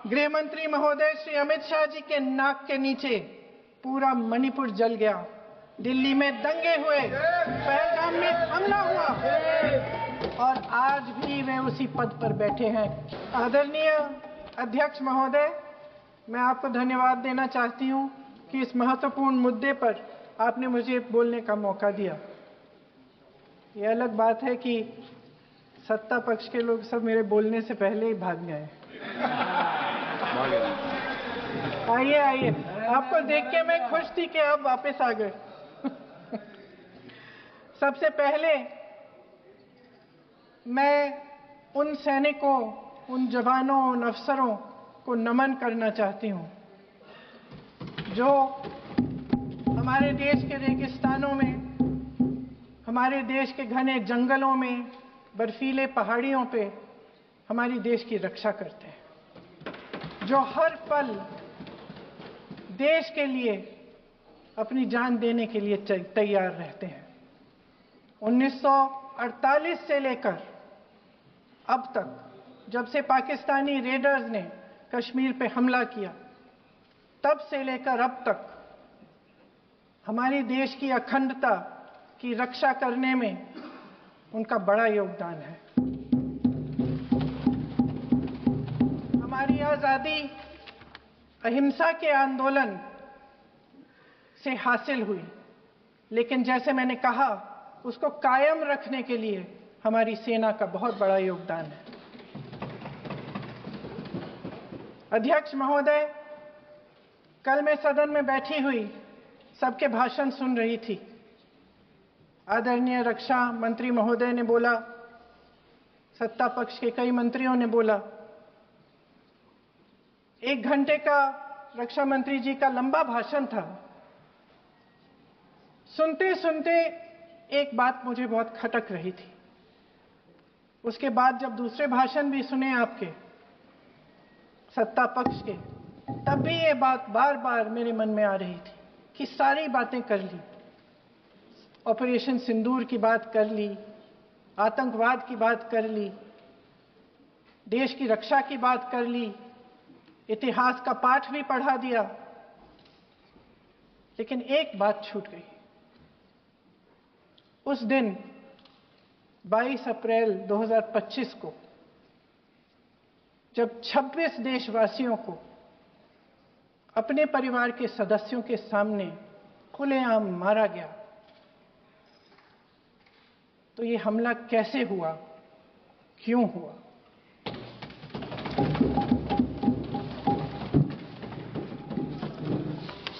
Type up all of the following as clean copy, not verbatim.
गृह मंत्री महोदय श्री अमित शाह जी के नाक के नीचे पूरा मणिपुर जल गया, दिल्ली में दंगे हुए, पहलगाम में हमला हुआ और आज भी वे उसी पद पर बैठे हैं। आदरणीय अध्यक्ष महोदय, मैं आपको धन्यवाद देना चाहती हूं कि इस महत्वपूर्ण मुद्दे पर आपने मुझे बोलने का मौका दिया। ये अलग बात है कि सत्ता पक्ष के लोग सब मेरे बोलने से पहले ही भाग गए। आइए आइए, आपको देख के मैं खुश थी कि आप वापस आ गए। सबसे पहले मैं उन सैनिकों, उन जवानों, उन अफसरों को नमन करना चाहती हूं जो हमारे देश के रेगिस्तानों में, हमारे देश के घने जंगलों में, बर्फीले पहाड़ियों पे हमारी देश की रक्षा करते हैं, जो हर पल देश के लिए अपनी जान देने के लिए तैयार रहते हैं। 1948 से लेकर अब तक, जब से पाकिस्तानी रेडर्स ने कश्मीर पे हमला किया, तब से लेकर अब तक हमारे देश की अखंडता की रक्षा करने में उनका बड़ा योगदान है। हमारी आज़ादी अहिंसा के आंदोलन से हासिल हुई, लेकिन जैसे मैंने कहा, उसको कायम रखने के लिए हमारी सेना का बहुत बड़ा योगदान है। अध्यक्ष महोदय, कल मैं सदन में बैठी हुई सबके भाषण सुन रही थी। आदरणीय रक्षा मंत्री महोदय ने बोला, सत्ता पक्ष के कई मंत्रियों ने बोला। 1 घंटे का रक्षा मंत्री जी का लंबा भाषण था। सुनते सुनते एक बात मुझे बहुत खटक रही थी। उसके बाद जब दूसरे भाषण भी सुने आपके सत्ता पक्ष के, तब भी ये बात बार बार मेरे मन में आ रही थी कि सारी बातें कर ली, ऑपरेशन सिंदूर की बात कर ली, आतंकवाद की बात कर ली, देश की रक्षा की बात कर ली, इतिहास का पाठ भी पढ़ा दिया, लेकिन एक बात छूट गई। उस दिन 22 अप्रैल 2025 को जब 26 देशवासियों को अपने परिवार के सदस्यों के सामने खुलेआम मारा गया, तो ये हमला कैसे हुआ, क्यों हुआ?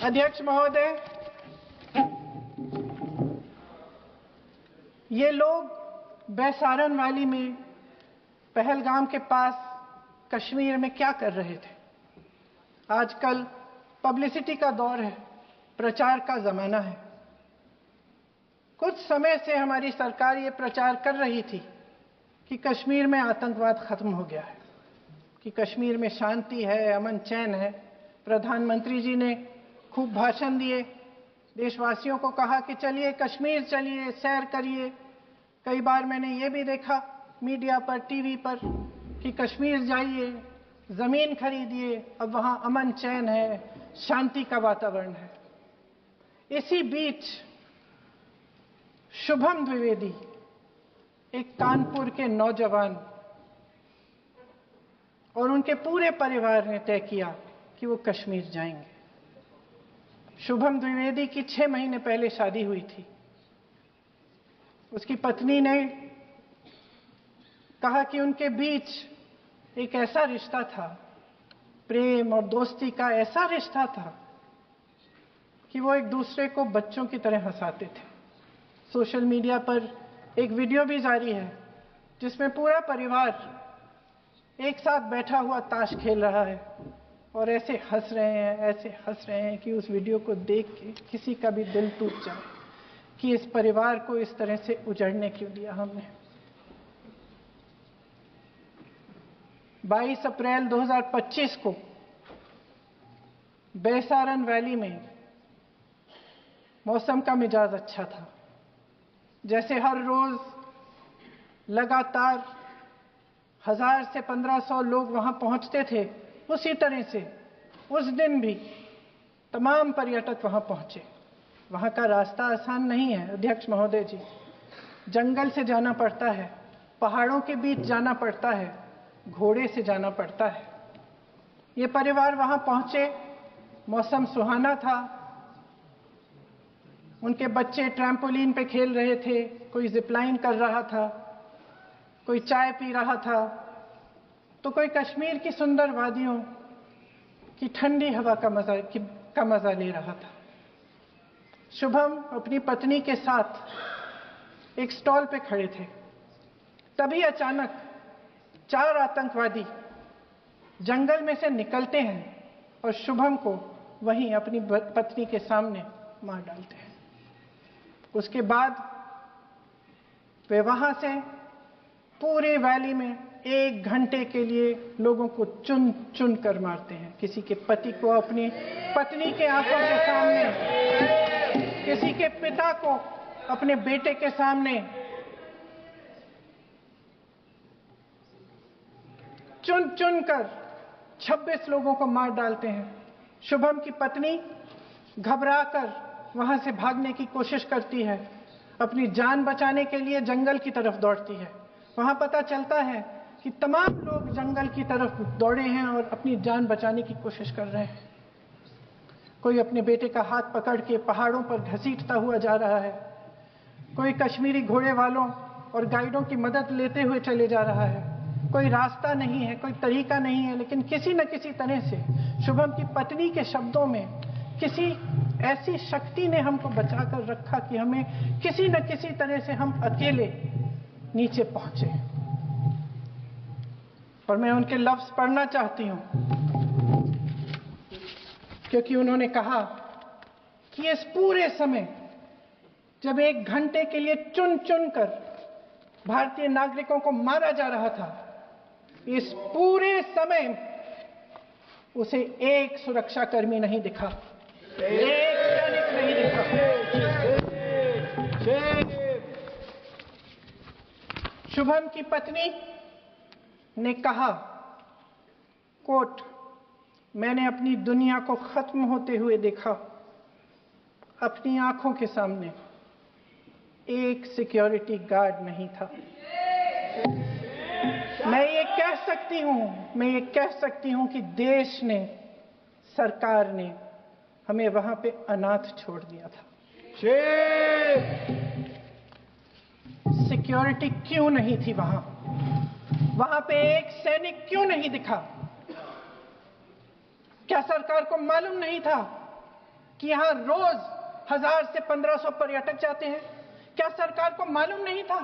अध्यक्ष महोदय, ये लोग बैसारन वैली में, पहलगाम के पास कश्मीर में क्या कर रहे थे? आजकल पब्लिसिटी का दौर है, प्रचार का जमाना है। कुछ समय से हमारी सरकार ये प्रचार कर रही थी कि कश्मीर में आतंकवाद खत्म हो गया है, कि कश्मीर में शांति है, अमन चैन है। प्रधानमंत्री जी ने खूब भाषण दिए, देशवासियों को कहा कि चलिए कश्मीर चलिए, सैर करिए। कई बार मैंने ये भी देखा मीडिया पर, टीवी पर, कि कश्मीर जाइए, जमीन खरीदिए, अब वहां अमन चैन है, शांति का वातावरण है। इसी बीच शुभम द्विवेदी, एक कानपुर के नौजवान, और उनके पूरे परिवार ने तय किया कि वो कश्मीर जाएंगे। शुभम द्विवेदी की 6 महीने पहले शादी हुई थी। उसकी पत्नी ने कहा कि उनके बीच एक ऐसा रिश्ता था, प्रेम और दोस्ती का ऐसा रिश्ता था कि वो एक दूसरे को बच्चों की तरह हंसाते थे। सोशल मीडिया पर एक वीडियो भी जारी है जिसमें पूरा परिवार एक साथ बैठा हुआ ताश खेल रहा है और ऐसे हंस रहे हैं, ऐसे हंस रहे हैं कि उस वीडियो को देख के किसी का भी दिल टूट जाए कि इस परिवार को इस तरह से उजड़ने क्यों दिया हमने। 22 अप्रैल 2025 को बैसारन वैली में मौसम का मिजाज अच्छा था। जैसे हर रोज लगातार 1000 से 1500 लोग वहां पहुंचते थे, उसी तरह से उस दिन भी तमाम पर्यटक वहां पहुंचे। वहां का रास्ता आसान नहीं है अध्यक्ष महोदय जी, जंगल से जाना पड़ता है, पहाड़ों के बीच जाना पड़ता है, घोड़े से जाना पड़ता है। ये परिवार वहां पहुंचे, मौसम सुहाना था, उनके बच्चे ट्रैम्पोलिन पे खेल रहे थे, कोई जिपलाइन कर रहा था, कोई चाय पी रहा था, तो कोई कश्मीर की सुंदर वादियों की ठंडी हवा का मजा ले रहा था। शुभम अपनी पत्नी के साथ एक स्टॉल पे खड़े थे। तभी अचानक 4 आतंकवादी जंगल में से निकलते हैं और शुभम को वहीं अपनी पत्नी के सामने मार डालते हैं। उसके बाद वे वहां से पूरे वैली में 1 घंटे के लिए लोगों को चुन चुन कर मारते हैं। किसी के पति को अपनी पत्नी के आंखों के सामने, किसी के पिता को अपने बेटे के सामने, चुन चुन कर 26 लोगों को मार डालते हैं। शुभम की पत्नी घबराकर वहां से भागने की कोशिश करती है, अपनी जान बचाने के लिए जंगल की तरफ दौड़ती है। वहां पता चलता है कि तमाम लोग जंगल की तरफ दौड़े हैं और अपनी जान बचाने की कोशिश कर रहे हैं। कोई अपने बेटे का हाथ पकड़ के पहाड़ों पर घसीटता हुआ जा रहा है, कोई कश्मीरी घोड़े वालों और गाइडों की मदद लेते हुए चले जा रहा है। कोई रास्ता नहीं है, कोई तरीका नहीं है, लेकिन किसी न किसी तरह से शुभम की पत्नी के शब्दों में किसी ऐसी शक्ति ने हमको बचा कर रखा कि हमें किसी न किसी तरह से हम अकेले नीचे पहुंचे। और मैं उनके लफ्ज पढ़ना चाहती हूं, क्योंकि उन्होंने कहा कि इस पूरे समय जब 1 घंटे के लिए चुन चुन कर भारतीय नागरिकों को मारा जा रहा था, इस पूरे समय उसे एक सुरक्षाकर्मी नहीं दिखा, एक सैनिक नहीं दिखा। शुभम की पत्नी ने कहा, कोट, मैंने अपनी दुनिया को खत्म होते हुए देखा, अपनी आंखों के सामने एक सिक्योरिटी गार्ड नहीं था। मैं ये कह सकती हूं कि देश ने, सरकार ने हमें वहां पे अनाथ छोड़ दिया था। सिक्योरिटी क्यों नहीं थी वहां? वहां पे एक सैनिक क्यों नहीं दिखा? क्या सरकार को मालूम नहीं था कि यहां रोज 1000 से 1500 पर्यटक जाते हैं? क्या सरकार को मालूम नहीं था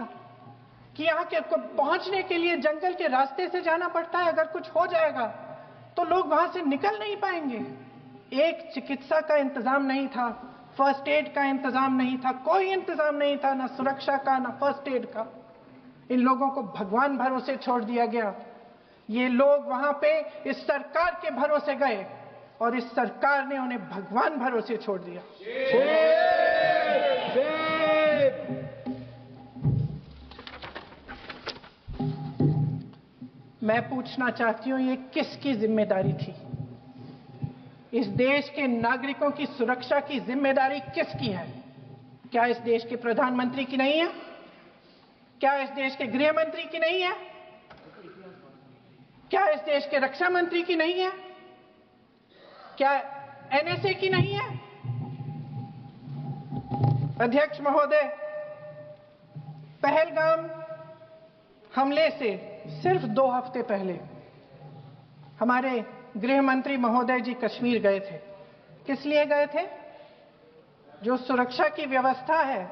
कि यहाँ के पहुंचने के लिए जंगल के रास्ते से जाना पड़ता है? अगर कुछ हो जाएगा तो लोग वहां से निकल नहीं पाएंगे। एक चिकित्सा का इंतजाम नहीं था, फर्स्ट एड का इंतजाम नहीं था, कोई इंतजाम नहीं था, ना सुरक्षा का, ना फर्स्ट एड का। इन लोगों को भगवान भरोसे छोड़ दिया गया। ये लोग वहां पे इस सरकार के भरोसे गए और इस सरकार ने उन्हें भगवान भरोसे छोड़ दिया। मैं पूछना चाहती हूं, ये किसकी जिम्मेदारी थी? इस देश के नागरिकों की सुरक्षा की जिम्मेदारी किसकी है? क्या इस देश के प्रधानमंत्री की नहीं है? क्या इस देश के गृह मंत्री की नहीं है? क्या इस देश के रक्षा मंत्री की नहीं है? क्या एनएसए की नहीं है? अध्यक्ष महोदय, पहलगाम हमले से सिर्फ 2 हफ्ते पहले हमारे गृह मंत्री महोदय जी कश्मीर गए थे। किस लिए गए थे? जो सुरक्षा की व्यवस्था है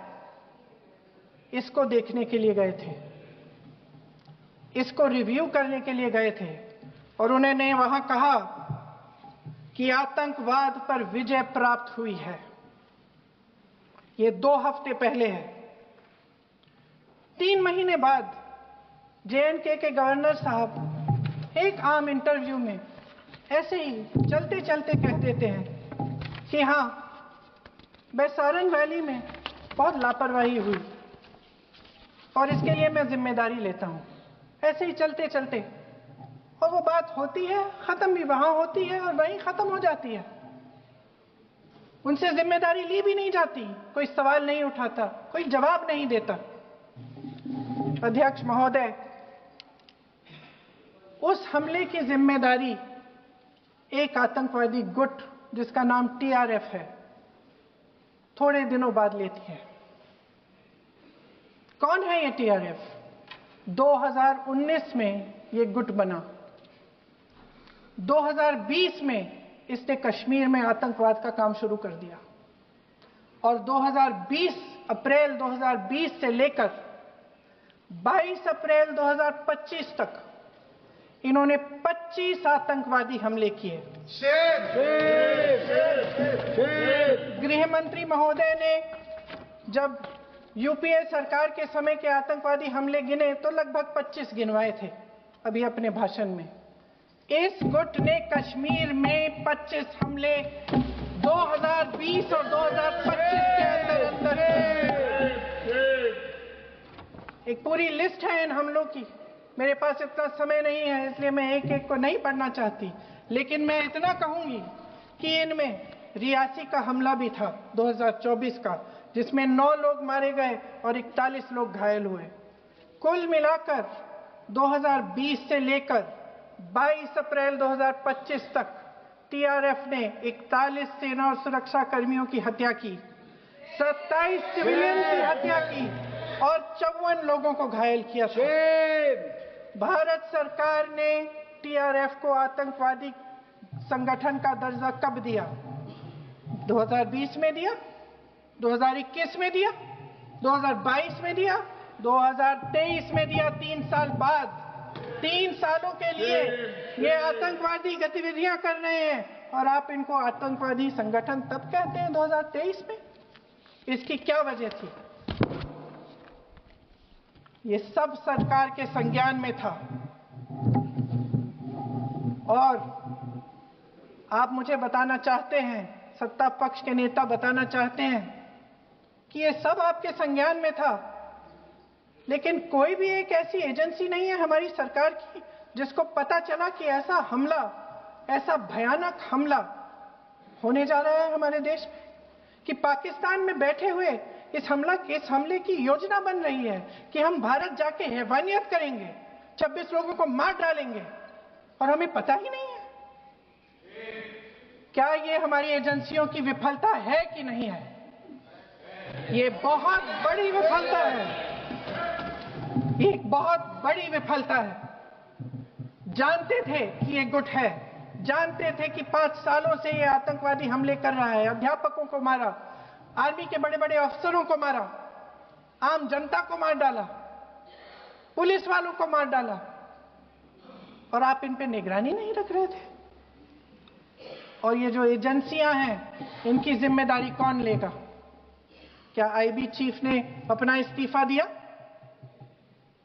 इसको देखने के लिए गए थे, इसको रिव्यू करने के लिए गए थे। और उन्होंने वहां कहा कि आतंकवाद पर विजय प्राप्त हुई है। ये 2 हफ्ते पहले है। 3 महीने बाद जेएनके के गवर्नर साहब एक आम इंटरव्यू में ऐसे ही चलते चलते कह देते हैं कि हाँ, बैसारन वैली में बहुत लापरवाही हुई और इसके लिए मैं जिम्मेदारी लेता हूं। ऐसे ही चलते चलते और वो बात होती है, खत्म भी वहां होती है और वहीं खत्म हो जाती है। उनसे जिम्मेदारी ली भी नहीं जाती, कोई सवाल नहीं उठाता, कोई जवाब नहीं देता। अध्यक्ष महोदय, उस हमले की जिम्मेदारी एक आतंकवादी गुट जिसका नाम टीआरएफ है थोड़े दिनों बाद लेती है। कौन है ये टीआरएफ? 2019 में ये गुट बना। 2020 में इसने कश्मीर में आतंकवाद का काम शुरू कर दिया और 2020 अप्रैल 2020 से लेकर 22 अप्रैल 2025 तक इन्होंने 25 आतंकवादी हमले किए। गृह मंत्री महोदय ने जब यूपीए सरकार के समय के आतंकवादी हमले गिने तो लगभग 25 गिनवाए थे अभी अपने भाषण में। इस गुट ने कश्मीर में 25 हमले 2020 और 2025 के अंदर एक पूरी लिस्ट है इन हमलों की। मेरे पास इतना समय नहीं है इसलिए मैं एक एक को नहीं पढ़ना चाहती, लेकिन मैं इतना कहूंगी कि इनमें रियासी का हमला भी था 2024 का, जिसमें 9 लोग मारे गए और 41 लोग घायल हुए। कुल मिलाकर 2020 से लेकर 22 अप्रैल 2025 तक टीआरएफ ने 41 सेना और सुरक्षा कर्मियों की हत्या की, 27 सिविलियन की हत्या की और 54 लोगों को घायल किया। भारत सरकार ने टीआरएफ को आतंकवादी संगठन का दर्जा कब दिया? 2020 में दिया, 2021 में दिया, 2022 में दिया, 2023 में दिया। 3 साल बाद, 3 सालों के लिए ये आतंकवादी गतिविधियां कर रहे हैं और आप इनको आतंकवादी संगठन तब कहते हैं 2023 में? इसकी क्या वजह थी? ये सब सरकार के संज्ञान में था और आप मुझे बताना चाहते हैं, सत्ता पक्ष के नेता बताना चाहते हैं कि ये सब आपके संज्ञान में था, लेकिन कोई भी एक ऐसी एजेंसी नहीं है हमारी सरकार की जिसको पता चला कि ऐसा हमला, ऐसा भयानक हमला होने जा रहा है हमारे देश में, कि पाकिस्तान में बैठे हुए इस हमले की योजना बन रही है कि हम भारत जाके हैवानियत करेंगे, 26 लोगों को मार डालेंगे और हमें पता ही नहीं है। क्या ये हमारी एजेंसियों की विफलता है कि नहीं है? ये बहुत बड़ी विफलता है, एक बहुत बड़ी विफलता है। जानते थे कि ये गुट है, जानते थे कि 5 सालों से ये आतंकवादी हमले कर रहा है, अध्यापकों को मारा, आर्मी के बड़े बड़े अफसरों को मारा, आम जनता को मार डाला, पुलिस वालों को मार डाला, और आप इन पे निगरानी नहीं रख रहे थे। और ये जो एजेंसियां हैं इनकी जिम्मेदारी कौन लेगा? क्या आईबी चीफ ने अपना इस्तीफा दिया?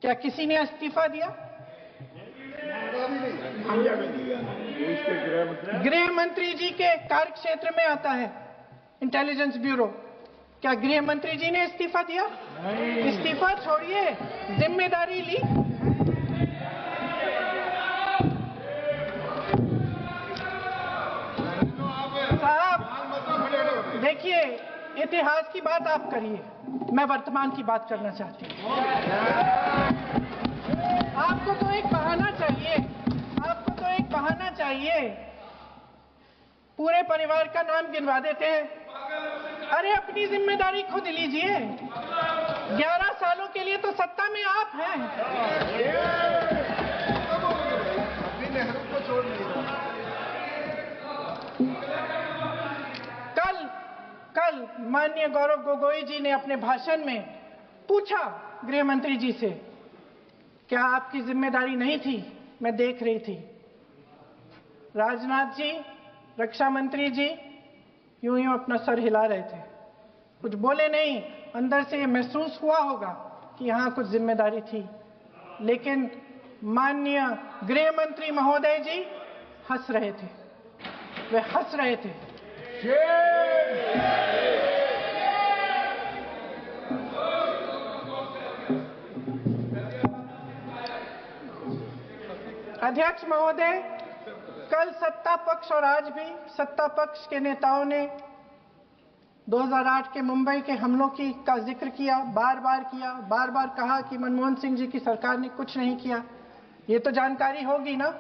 क्या किसी ने इस्तीफा दिया? गृह मंत्री जी के कार्य क्षेत्र में आता है इंटेलिजेंस ब्यूरो। क्या गृह मंत्री जी ने इस्तीफा दिया? इस्तीफा छोड़िए, जिम्मेदारी ली। साहब देखिए, इतिहास की बात आप करिए, मैं वर्तमान की बात करना चाहती हूँ। आपको तो एक बहाना चाहिए, आपको तो एक बहाना चाहिए। पूरे परिवार का नाम गिनवा देते हैं। अरे अपनी जिम्मेदारी खुद लीजिए। 11 सालों के लिए तो सत्ता में आप हैं। कल माननीय गौरव गोगोई जी ने अपने भाषण में पूछा गृह मंत्री जी से, क्या आपकी जिम्मेदारी नहीं थी? मैं देख रही थी। राजनाथ जी, रक्षा मंत्री जी यूं यूं अपना सर हिला रहे थे, कुछ बोले नहीं। अंदर से ये महसूस हुआ होगा कि यहाँ कुछ जिम्मेदारी थी, लेकिन माननीय गृह मंत्री महोदय जी हंस रहे थे, वे हंस रहे थे। अध्यक्ष महोदय, कल सत्ता पक्ष और आज भी सत्ता पक्ष के नेताओं ने 2008 के मुंबई के हमलों का जिक्र किया, बार बार कहा कि मनमोहन सिंह जी की सरकार ने कुछ नहीं किया। ये तो जानकारी होगी ना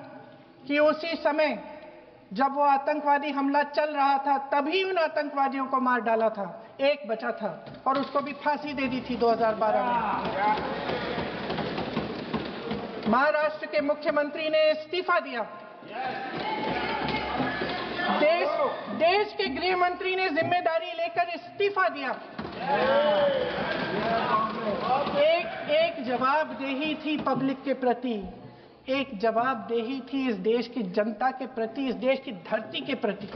कि उसी समय जब वो आतंकवादी हमला चल रहा था तभी उन आतंकवादियों को मार डाला था, एक बचा था और उसको भी फांसी दे दी थी 2012 में। महाराष्ट्र के मुख्यमंत्री ने इस्तीफा दिया। देश के गृह मंत्री ने जिम्मेदारी लेकर इस्तीफा दिया। एक जवाबदेही थी पब्लिक के प्रति, एक जवाबदेही थी इस देश की जनता के प्रति, इस देश की धरती के प्रति।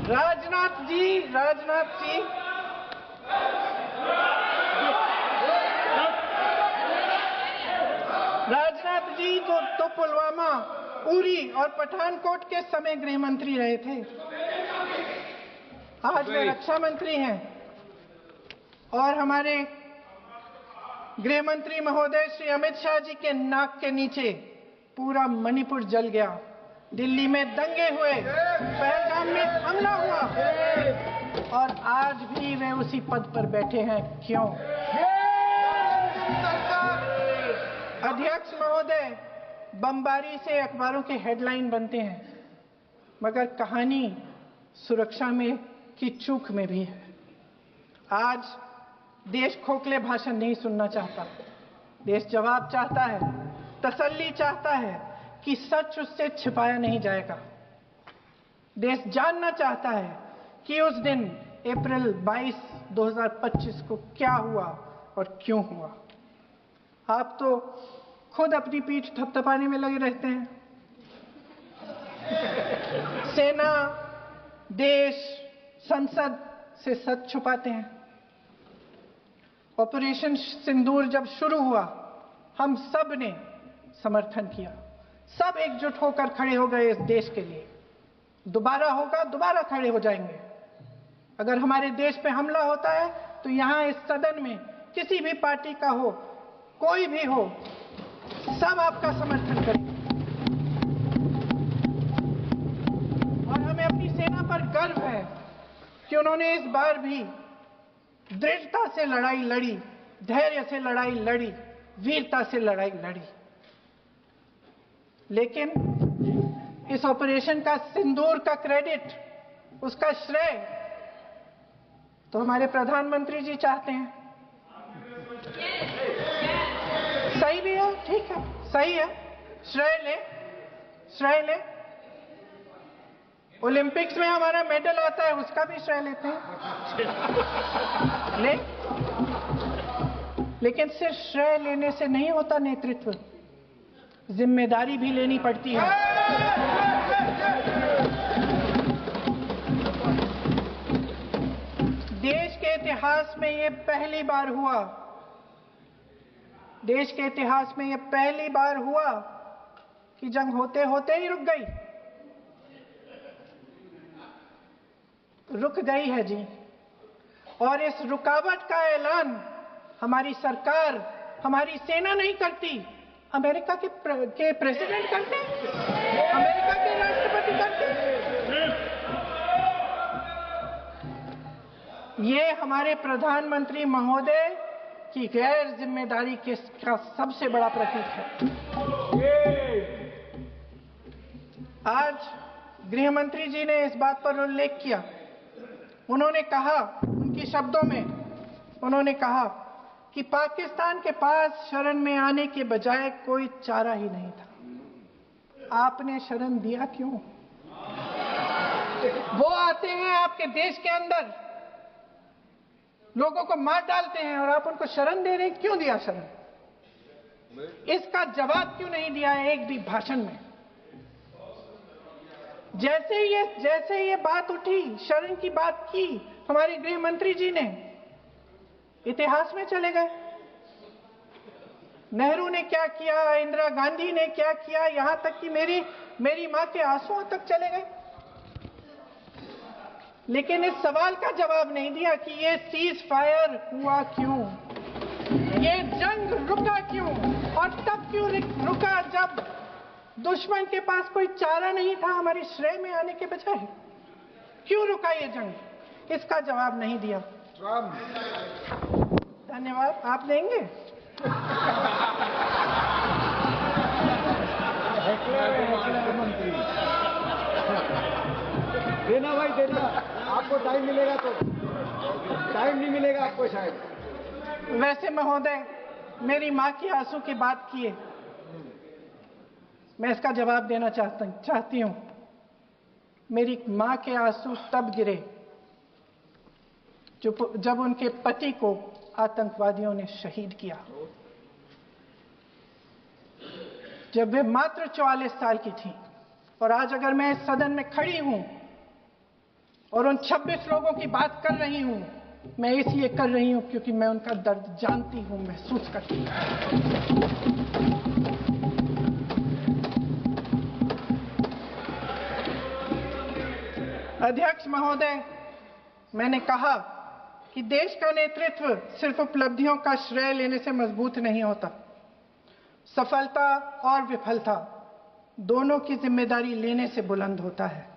राजनाथ जी तो पुलवामा, उरी और पठानकोट के समय गृह मंत्री रहे थे। आज वे रक्षा मंत्री हैं और हमारे गृह मंत्री महोदय श्री अमित शाह जी के नाक के नीचे पूरा मणिपुर जल गया, दिल्ली में दंगे हुए, पहलगाम में हमला हुआ और आज भी वे उसी पद पर बैठे हैं। क्यों? अध्यक्ष महोदय, बमबारी से अखबारों के हेडलाइन बनते हैं, मगर कहानी सुरक्षा में की चूक में भी है। आज देश खोखले भाषण नहीं सुनना चाहता, देश जवाब चाहता है, तसल्ली चाहता है कि सच उससे छिपाया नहीं जाएगा। देश जानना चाहता है कि उस दिन अप्रैल 22, 2025 को क्या हुआ और क्यों हुआ। आप तो खुद अपनी पीठ थपथपाने में लगे रहते हैं। सेना, देश, संसद से सच छुपाते हैं। ऑपरेशन सिंदूर जब शुरू हुआ, हम सब ने समर्थन किया, सब एकजुट होकर खड़े हो गए इस देश के लिए। दोबारा होगा, दोबारा खड़े हो जाएंगे। अगर हमारे देश पे हमला होता है तो यहां इस सदन में किसी भी पार्टी का हो, कोई भी हो, सब आपका समर्थन करेंगे। और हमें अपनी सेना पर गर्व है कि उन्होंने इस बार भी दृढ़ता से लड़ाई लड़ी, धैर्य से लड़ाई लड़ी, वीरता से लड़ाई लड़ी। लेकिन इस ऑपरेशन का सिंदूर का क्रेडिट, उसका श्रेय तो हमारे प्रधानमंत्री जी चाहते हैं। सही भी है, ठीक है, सही है, श्रेय ले। ओलंपिक्स में हमारा मेडल आता है, उसका भी श्रेय लेते हैं। लेकिन सिर्फ श्रेय लेने से नहीं होता नेतृत्व, जिम्मेदारी भी लेनी पड़ती है। देश के इतिहास में ये पहली बार हुआ, देश के इतिहास में ये पहली बार हुआ कि जंग होते होते ही रुक गई है जी। और इस रुकावट का ऐलान हमारी सरकार, हमारी सेना नहीं करती, अमेरिका के प्रेसिडेंट करते, अमेरिका के राष्ट्रपति करते। ये हमारे प्रधानमंत्री महोदय की गैर जिम्मेदारी का सबसे बड़ा प्रतीक है। आज गृह मंत्री जी ने इस बात पर उल्लेख किया। उन्होंने कहा, उनके शब्दों में उन्होंने कहा कि पाकिस्तान के पास शरण में आने के बजाय कोई चारा ही नहीं था। आपने शरण दिया क्यों? वो आते हैं आपके देश के अंदर, लोगों को मार डालते हैं और आप उनको शरण दे रहे हैं। क्यों दिया शरण? इसका जवाब क्यों नहीं दिया एक भी भाषण में? जैसे ये बात उठी, शरण की बात की, हमारे गृह मंत्री जी ने इतिहास में चले गए। नेहरू ने क्या किया, इंदिरा गांधी ने क्या किया, यहां तक कि मेरी मां के आंसुओं तक चले गए। लेकिन इस सवाल का जवाब नहीं दिया कि ये सीज फायर हुआ क्यों। ये रुका क्यों? और तब क्यों रुका जब दुश्मन के पास कोई चारा नहीं था हमारी श्रेय में आने के बजाय? क्यों रुका ये जंग? इसका जवाब नहीं दिया। धन्यवाद। आप देंगे? मंत्री देना भाई, देना। आपको टाइम मिलेगा तो। टाइम नहीं मिलेगा आपको शायद। वैसे महोदय, मेरी माँ की आंसू की बात किए, मैं इसका जवाब देना चाहती हूँ। मेरी माँ के आंसू तब गिरे जब उनके पति को आतंकवादियों ने शहीद किया, जब वे मात्र 44 साल की थी। और आज अगर मैं इस सदन में खड़ी हूं और उन 26 लोगों की बात कर रही हूं, मैं इसलिए कर रही हूं क्योंकि मैं उनका दर्द जानती हूं, महसूस करती हूं। अध्यक्ष महोदय, मैंने कहा कि देश का नेतृत्व सिर्फ उपलब्धियों का श्रेय लेने से मजबूत नहीं होता। सफलता और विफलता दोनों की जिम्मेदारी लेने से बुलंद होता है।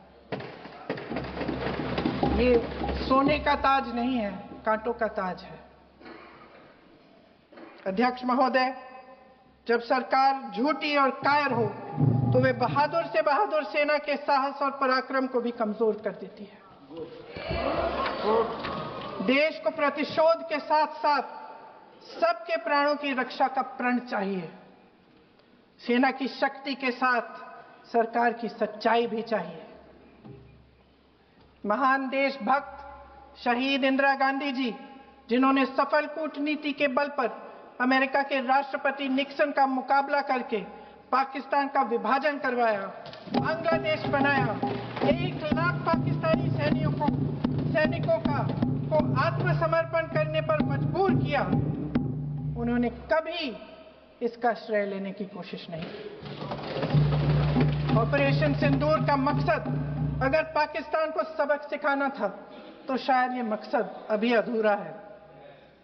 ये सोने का ताज नहीं है, कांटों का ताज है। अध्यक्ष महोदय, जब सरकार झूठी और कायर हो तो वे बहादुर से बहादुर सेना के साहस और पराक्रम को भी कमजोर कर देती है। देश को प्रतिशोध के साथ साथ सबके प्राणों की रक्षा का प्रण चाहिए। सेना की शक्ति के साथ सरकार की सच्चाई भी चाहिए। महान देशभक्त शहीद इंदिरा गांधी जी, जिन्होंने सफल कूटनीति के बल पर अमेरिका के राष्ट्रपति निक्सन का मुकाबला करके पाकिस्तान का विभाजन करवाया, बांग्लादेश बनाया, 1 लाख पाकिस्तानी सैनिकों को आत्मसमर्पण करने पर मजबूर किया, उन्होंने कभी इसका श्रेय लेने की कोशिश नहीं की। ऑपरेशन सिंदूर का मकसद अगर पाकिस्तान को सबक सिखाना था तो शायद ये मकसद अभी अधूरा है,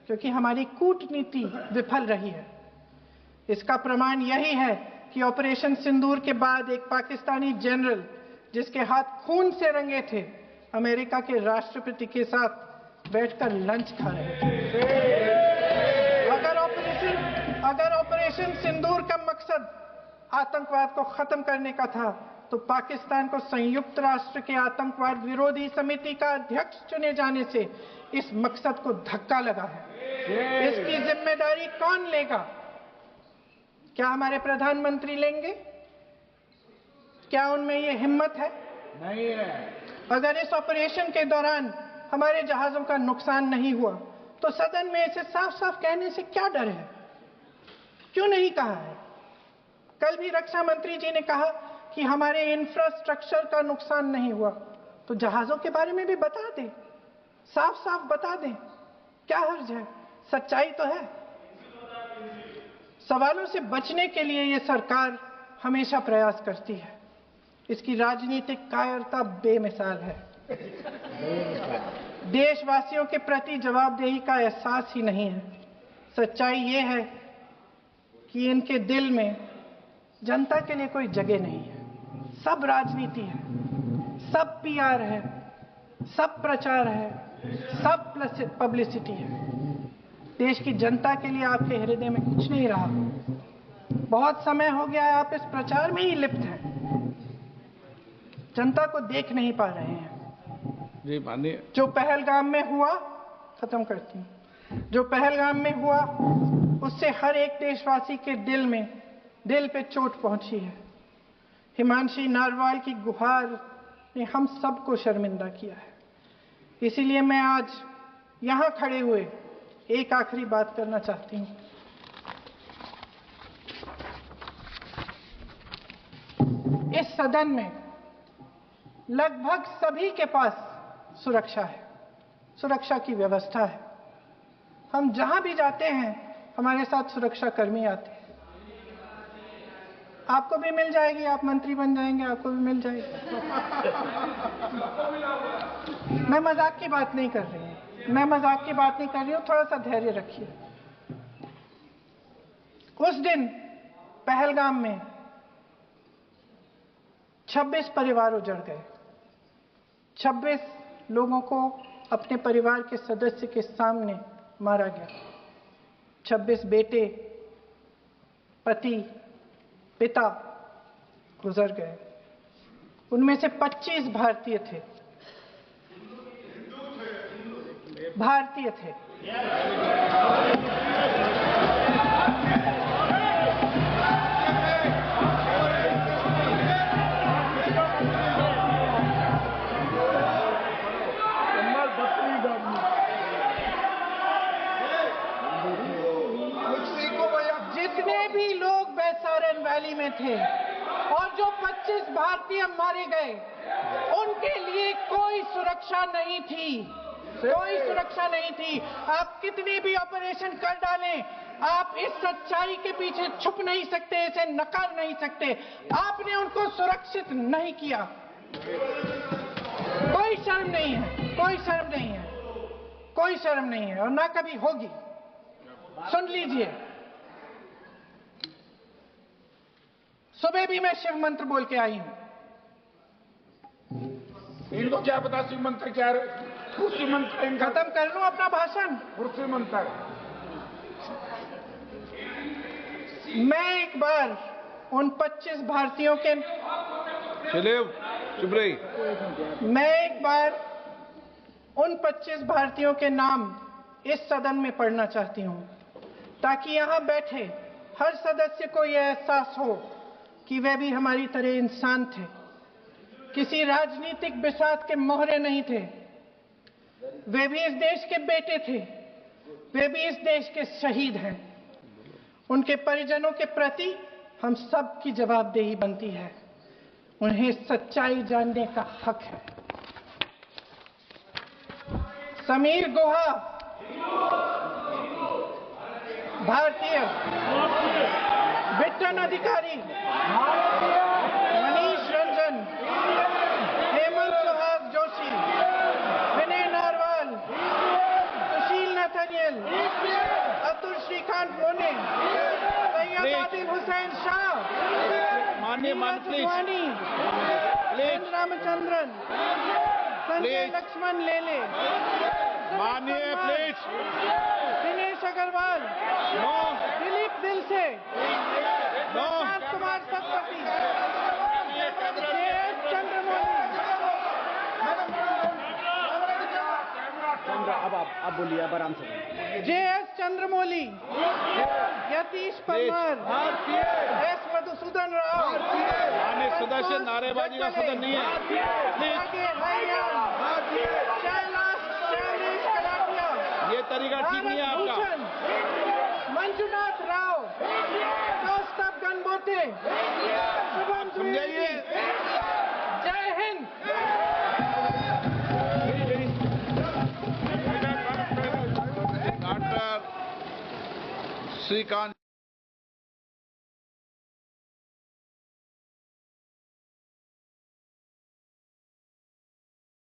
क्योंकि हमारी कूटनीति विफल रही है। इसका प्रमाण यही है कि ऑपरेशन सिंदूर के बाद एक पाकिस्तानी जनरल, जिसके हाथ खून से रंगे थे, अमेरिका के राष्ट्रपति के साथ बैठकर लंच खा रहे थे। अगर ऑपरेशन सिंदूर का मकसद आतंकवाद को खत्म करने का था तो पाकिस्तान को संयुक्त राष्ट्र के आतंकवाद विरोधी समिति का अध्यक्ष चुने जाने से इस मकसद को धक्का लगा है। इसकी जिम्मेदारी कौन लेगा? क्या हमारे प्रधानमंत्री लेंगे? क्या उनमें ये हिम्मत है? नहीं है। अगर इस ऑपरेशन के दौरान हमारे जहाजों का नुकसान नहीं हुआ तो सदन में इसे साफ साफ कहने से क्या डर है? क्यों नहीं कहा है? कल भी रक्षा मंत्री जी ने कहा कि हमारे इंफ्रास्ट्रक्चर का नुकसान नहीं हुआ, तो जहाजों के बारे में भी बता दें, साफ साफ बता दें। क्या हर्ज है? सच्चाई तो है। सवालों से बचने के लिए ये सरकार हमेशा प्रयास करती है। इसकी राजनीतिक कायरता बेमिसाल है। देशवासियों के प्रति जवाबदेही का एहसास ही नहीं है। सच्चाई ये है कि इनके दिल में जनता के लिए कोई जगह नहीं है। सब राजनीति है, सब पीआर है, सब प्रचार है, सब पब्लिसिटी है। देश की जनता के लिए आपके हृदय में कुछ नहीं रहा। बहुत समय हो गया है आप इस प्रचार में ही लिप्त हैं, जनता को देख नहीं पा रहे हैं। जी माननीय, जो पहलगाम में हुआ, खत्म करती हूँ, जो पहलगाम में हुआ उससे हर एक देशवासी के दिल पे चोट पहुंची है। हिमांशी नारवाल की गुहार ने हम सबको शर्मिंदा किया है। इसीलिए मैं आज यहां खड़े हुए एक आखिरी बात करना चाहती हूं। इस सदन में लगभग सभी के पास सुरक्षा है, सुरक्षा की व्यवस्था है। हम जहां भी जाते हैं हमारे साथ सुरक्षा कर्मी आते हैं। आपको भी मिल जाएगी, आप मंत्री बन जाएंगे, आपको भी मिल जाएगी। मैं मजाक की बात नहीं कर रही हूँ, थोड़ा सा धैर्य रखिए। उस दिन पहलगाम में 26 परिवार उजड़ गए। 26 लोगों को अपने परिवार के सदस्य के सामने मारा गया। 26 बेटे, पति, पिता गुजर गए। उनमें से 25 भारतीय थे। जितने भी लोग बैसारन वैली में थे और जो 25 भारतीय मारे गए, उनके लिए कोई सुरक्षा नहीं थी, कोई सुरक्षा नहीं थी। आप कितने भी ऑपरेशन कर डालें, आप इस सच्चाई के पीछे छुप नहीं सकते, इसे नकार नहीं सकते। आपने उनको सुरक्षित नहीं किया। कोई शर्म नहीं है, कोई शर्म नहीं है, कोई शर्म नहीं है और ना कभी होगी। सुन लीजिए, सुबह भी मैं शिव मंत्र बोल के आई हूं। इनको क्या पता शिव मंत्र क्या है? शिव मंत्र खत्म कर लूं अपना भाषण। शिव मंत्र मैं एक बार उन 25 भारतीयों के मैं एक बार उन 25 भारतीयों के नाम इस सदन में पढ़ना चाहती हूं, ताकि यहां बैठे हर सदस्य को यह एहसास हो कि वे भी हमारी तरह इंसान थे, किसी राजनीतिक बिसात के मोहरे नहीं थे। वे भी इस देश के बेटे थे, वे भी इस देश के शहीद हैं। उनके परिजनों के प्रति हम सब की जवाबदेही बनती है। उन्हें सच्चाई जानने का हक है। समीर गुहा भारतीय, बिट्टन अधिकारी, मनीष रंजन, हेमंत सुहाग जोशी, विनय नारवाल, सुशील नथनियल, अतुल श्रीकांत मोने, सैयद आदिल हुसैन शाह, माननीय मंत्री रामचंद्रन, संजय लक्ष्मण लेले, माननीय प्लीज दिनेश अग्रवाल, दिलीप दिल से, कुमार सतपति, JS चंद्रमौली। अब बोलिए, अब आराम से। JS चंद्रमौली, यतीश परमार, S मधुसूदन राव, सदस्य नारेबाजी का सदन नहीं है। शैलेश कलाटिया, ये तरीका ठीक नहीं है आपका। मंजुनाथ राव, कौस्तभ गणबोते, शुभम समझाइए। जय हिंद। डॉक्टर श्रीकांत